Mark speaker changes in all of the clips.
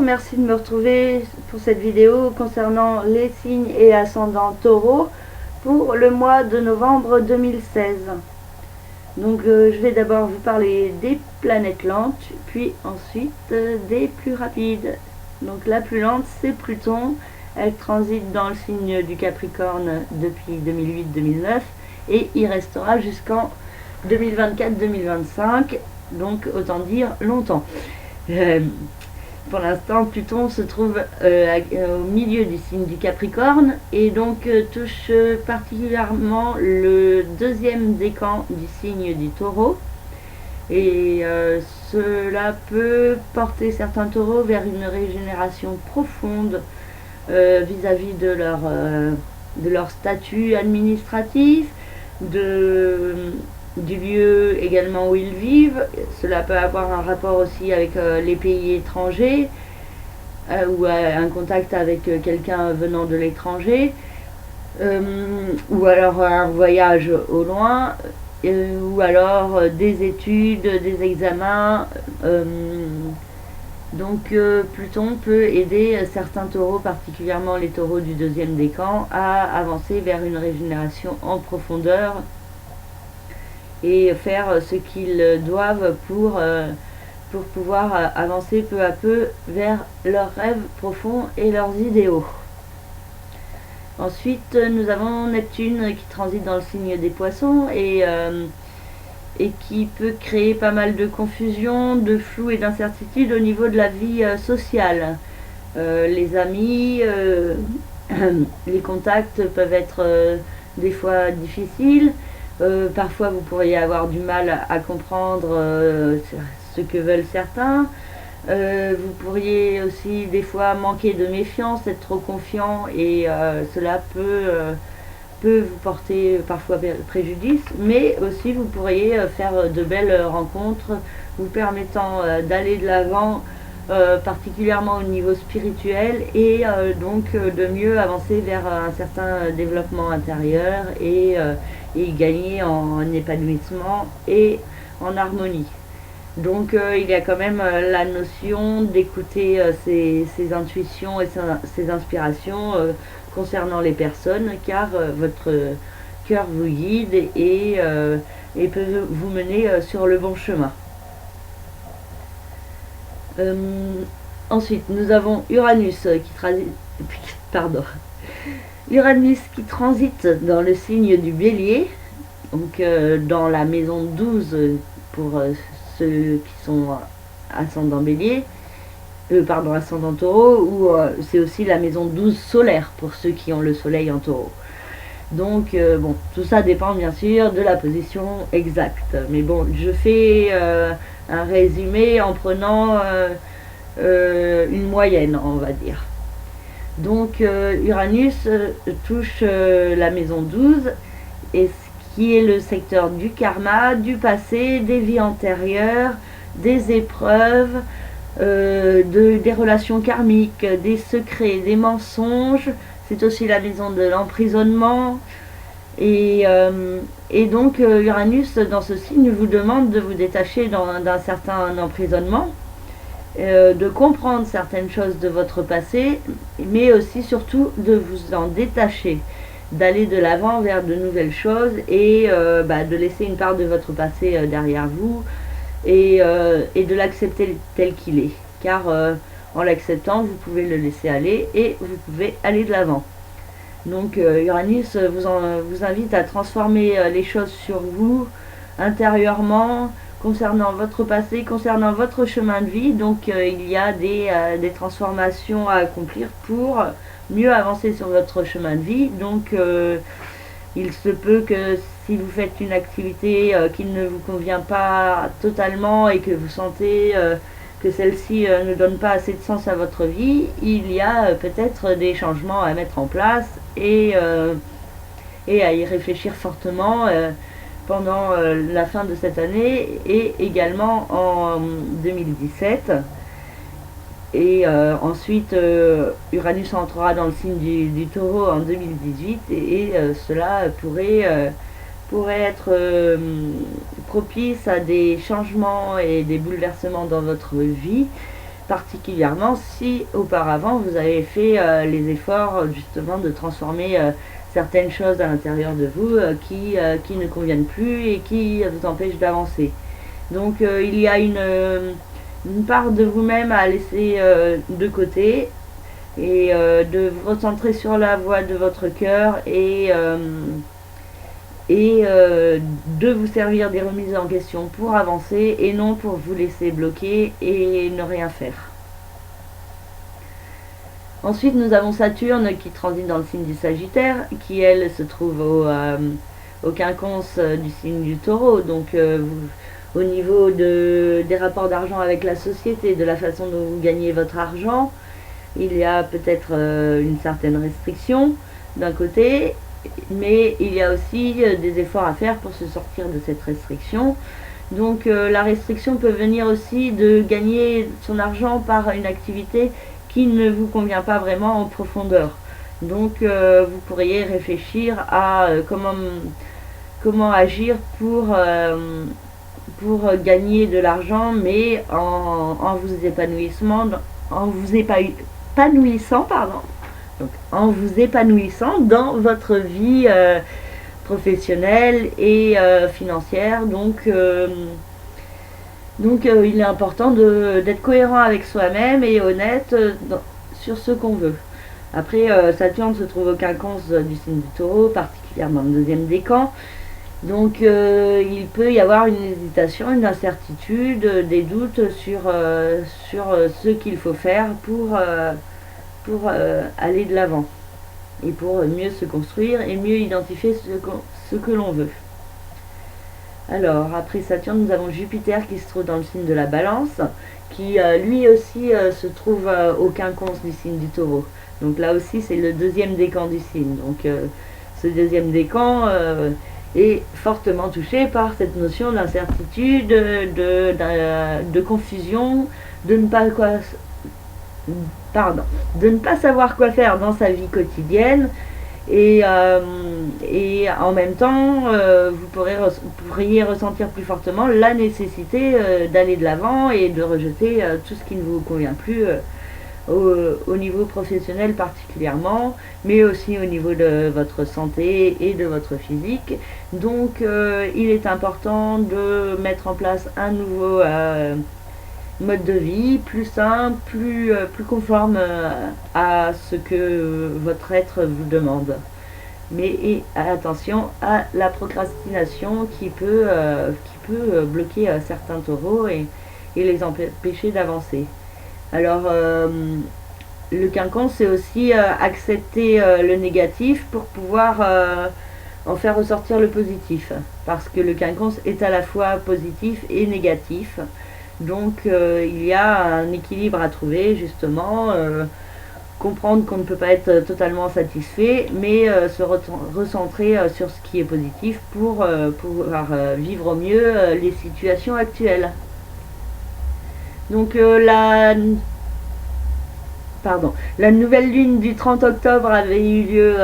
Speaker 1: merci de me retrouver pour cette vidéo concernant les signes et ascendants taureaux pour le mois de novembre 2016. Donc je vais d'abord vous parler des planètes lentes, puis ensuite des plus rapides. Donc la plus lente, c'est Pluton. Elle transite dans le signe du Capricorne depuis 2008-2009 et il restera jusqu'en 2024-2025, donc autant dire longtemps. Pour l'instant, Pluton se trouve au milieu du signe du Capricorne et donc touche particulièrement le deuxième décan du signe du Taureau. Et cela peut porter certains taureaux vers une régénération profonde vis-à-vis de leur statut administratif, du lieu également où ils vivent. Cela peut avoir un rapport aussi avec les pays étrangers ou un contact avec quelqu'un venant de l'étranger, ou alors un voyage au loin, ou alors des études, des examens. Donc Pluton peut aider certains taureaux, particulièrement les taureaux du deuxième décan, à avancer vers une régénération en profondeur et faire ce qu'ils doivent pour pouvoir avancer peu à peu vers leurs rêves profonds et leurs idéaux. Ensuite, nous avons Neptune qui transite dans le signe des Poissons et qui peut créer pas mal de confusion, de flou et d'incertitude au niveau de la vie sociale. Les amis, les contacts peuvent être des fois difficiles. Parfois vous pourriez avoir du mal à comprendre ce que veulent certains. Vous pourriez aussi des fois manquer de méfiance, être trop confiant et cela peut vous porter parfois préjudice, mais aussi vous pourriez faire de belles rencontres vous permettant d'aller de l'avant, particulièrement au niveau spirituel, et donc de mieux avancer vers un certain développement intérieur et gagner en épanouissement et en harmonie. Donc il y a quand même la notion d'écouter ses intuitions et ses inspirations concernant les personnes, car votre cœur vous guide et peut vous mener sur le bon chemin. Ensuite, nous avons Uranus Uranus qui transite dans le signe du Bélier, donc dans la maison 12 pour ceux qui sont ascendant Bélier, ascendant Taureau, ou c'est aussi la maison 12 solaire pour ceux qui ont le soleil en Taureau. Donc bon, tout ça dépend bien sûr de la position exacte, mais bon, je fais un résumé en prenant une moyenne, on va dire. Donc Uranus touche la maison 12, et qui est le secteur du karma, du passé, des vies antérieures, des épreuves, des relations karmiques, des secrets, des mensonges. C'est aussi la maison de l'emprisonnement. Et donc Uranus dans ce signe vous demande de vous détacher d'un certain emprisonnement, de comprendre certaines choses de votre passé, mais aussi surtout de vous en détacher, d'aller de l'avant vers de nouvelles choses et de laisser une part de votre passé derrière vous et de l'accepter tel qu'il est, car en l'acceptant vous pouvez le laisser aller et vous pouvez aller de l'avant. Donc Uranus vous invite à transformer les choses sur vous intérieurement, concernant votre passé, concernant votre chemin de vie. Donc il y a des transformations à accomplir pour mieux avancer sur votre chemin de vie. Donc il se peut que si vous faites une activité qui ne vous convient pas totalement et que vous sentez que celle-ci ne donne pas assez de sens à votre vie, il y a peut-être des changements à mettre en place et à y réfléchir fortement pendant la fin de cette année et également en 2017. Et ensuite Uranus entrera dans le signe du Taureau en 2018 et cela pourrait être propice à des changements et des bouleversements dans votre vie, particulièrement si auparavant vous avez fait les efforts justement de transformer certaines choses à l'intérieur de vous qui ne conviennent plus et qui vous empêchent d'avancer. Donc il y a une part de vous-même à laisser de côté et de vous recentrer sur la voie de votre cœur et de vous servir des remises en question pour avancer et non pour vous laisser bloquer et ne rien faire. Ensuite, nous avons Saturne qui transite dans le signe du Sagittaire, qui elle se trouve au quinconce du signe du Taureau. Donc au niveau des rapports d'argent avec la société, de la façon dont vous gagnez votre argent, il y a peut-être une certaine restriction d'un côté, mais il y a aussi des efforts à faire pour se sortir de cette restriction. Donc la restriction peut venir aussi de gagner son argent par une activité qui ne vous convient pas vraiment en profondeur. Donc vous pourriez réfléchir à comment agir pour gagner de l'argent, mais en vous épanouissant, donc en vous épanouissant dans votre vie professionnelle et financière. Donc il est important d'être cohérent avec soi-même et honnête sur ce qu'on veut. Après, Saturne se trouve au quinconce du signe du Taureau, particulièrement le deuxième décan. Donc il peut y avoir une hésitation, une incertitude, des doutes sur ce qu'il faut faire pour aller de l'avant et pour mieux se construire et mieux identifier ce que l'on veut. Alors, après Saturne, nous avons Jupiter qui se trouve dans le signe de la Balance, qui lui aussi se trouve au quinconce du signe du Taureau. Donc là aussi, c'est le deuxième décan du signe. Donc ce deuxième décan est fortement touché par cette notion d'incertitude, de confusion, de ne pas savoir quoi faire dans sa vie quotidienne. Et en même temps, vous pourriez ressentir plus fortement la nécessité d'aller de l'avant et de rejeter tout ce qui ne vous convient plus au niveau professionnel particulièrement, mais aussi au niveau de votre santé et de votre physique. Donc il est important de mettre en place un nouveau mode de vie plus simple, plus conforme à ce que votre être vous demande. Mais attention à la procrastination qui peut bloquer certains taureaux et les empêcher d'avancer. Alors le quinconce, c'est aussi accepter le négatif pour pouvoir en faire ressortir le positif, parce que le quinconce est à la fois positif et négatif. Donc il y a un équilibre à trouver, justement, comprendre qu'on ne peut pas être totalement satisfait, mais se recentrer sur ce qui est positif pour pouvoir vivre au mieux les situations actuelles. Donc la nouvelle lune du 30 octobre avait eu lieu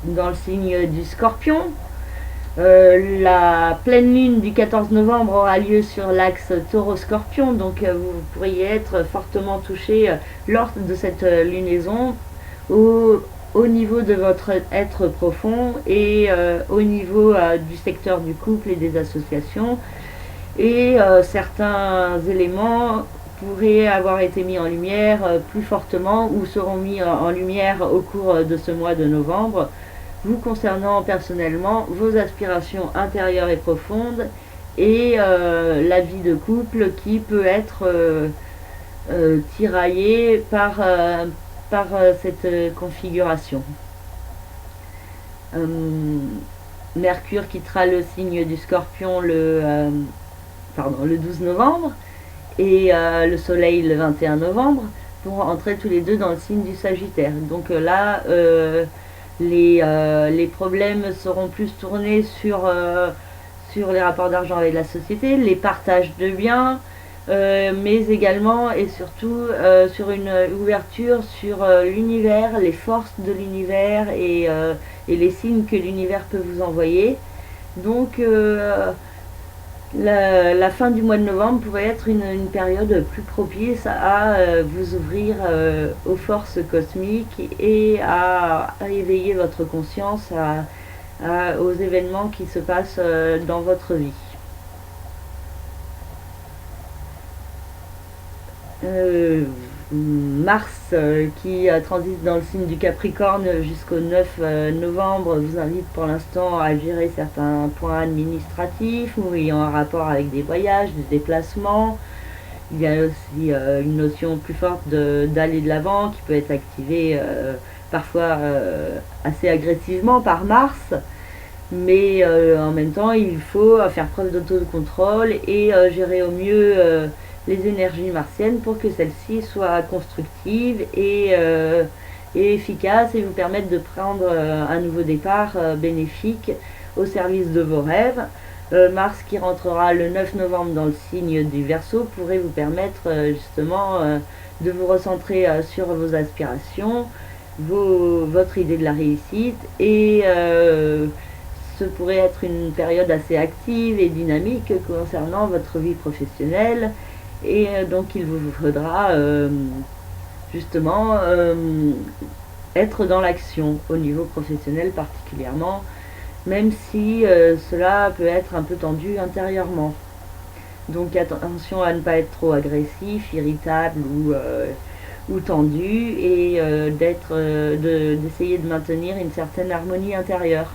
Speaker 1: dans le signe du Scorpion. La pleine lune du 14 novembre aura lieu sur l'axe Taureau-Scorpion, donc vous pourriez être fortement touché lors de cette lunaison au niveau de votre être profond et au niveau du secteur du couple et des associations. Et certains éléments pourraient avoir été mis en lumière plus fortement ou seront mis en lumière au cours de ce mois de novembre, vous concernant personnellement, vos aspirations intérieures et profondes et la vie de couple qui peut être tiraillée par cette configuration. Mercure quittera le signe du Scorpion le 12 novembre et le Soleil le 21 novembre pour entrer tous les deux dans le signe du Sagittaire. Donc là, les problèmes seront plus tournés sur les rapports d'argent avec la société, les partages de biens, mais également et surtout sur une ouverture sur l'univers, les forces de l'univers et les signes que l'univers peut vous envoyer. Donc La fin du mois de novembre pourrait être une période plus propice à vous ouvrir aux forces cosmiques et à éveiller votre conscience aux événements qui se passent dans votre vie. Mars qui transite dans le signe du Capricorne jusqu'au 9 novembre vous invite pour l'instant à gérer certains points administratifs ou ayant un rapport avec des voyages, des déplacements. Il y a aussi une notion plus forte d'aller de l'avant qui peut être activée parfois assez agressivement par Mars. Mais en même temps, il faut faire preuve d'autocontrôle et gérer au mieux les énergies martiennes pour que celles-ci soient constructives et efficaces et vous permettent de prendre un nouveau départ bénéfique au service de vos rêves. Mars qui rentrera le 9 novembre dans le signe du Verseau pourrait vous permettre justement de vous recentrer sur vos aspirations, votre idée de la réussite et ce pourrait être une période assez active et dynamique concernant votre vie professionnelle et donc il vous faudra justement être dans l'action au niveau professionnel particulièrement, même si cela peut être un peu tendu intérieurement. Donc attention à ne pas être trop agressif, irritable ou tendu et d'essayer de maintenir une certaine harmonie intérieure.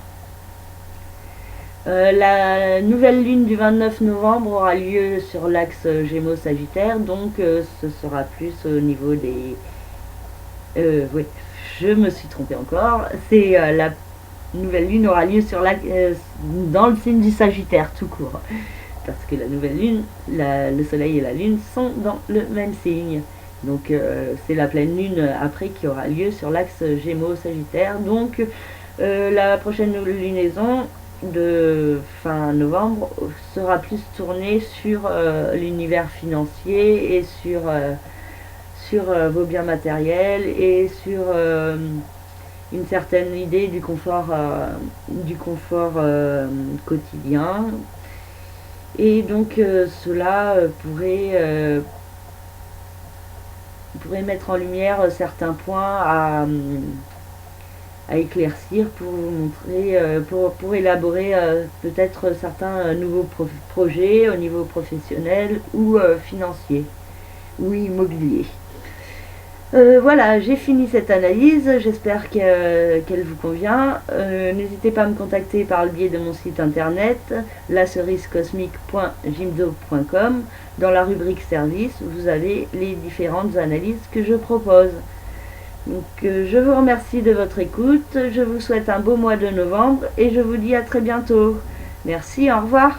Speaker 1: La nouvelle lune du 29 novembre aura lieu sur l'axe Gémeaux-Sagittaire, donc ce sera plus au niveau des... oui, je me suis trompée encore. C'est la nouvelle lune aura lieu dans le signe du Sagittaire tout court. Parce que la nouvelle lune, le soleil et la lune sont dans le même signe. Donc c'est la pleine lune après qui aura lieu sur l'axe Gémeaux-Sagittaire. Donc la prochaine lunaison de fin novembre sera plus tournée sur l'univers financier et sur vos biens matériels et sur une certaine idée du confort quotidien. Et donc cela pourrait mettre en lumière certains points à éclaircir pour vous montrer, pour élaborer peut-être certains nouveaux projets au niveau professionnel ou financier ou immobilier. Voilà, j'ai fini cette analyse, j'espère qu'elle vous convient. N'hésitez pas à me contacter par le biais de mon site internet lacerisecosmique.jimdo.com. Dans la rubrique service, vous avez les différentes analyses que je propose. Donc je vous remercie de votre écoute, je vous souhaite un beau mois de novembre et je vous dis à très bientôt. Merci, au revoir.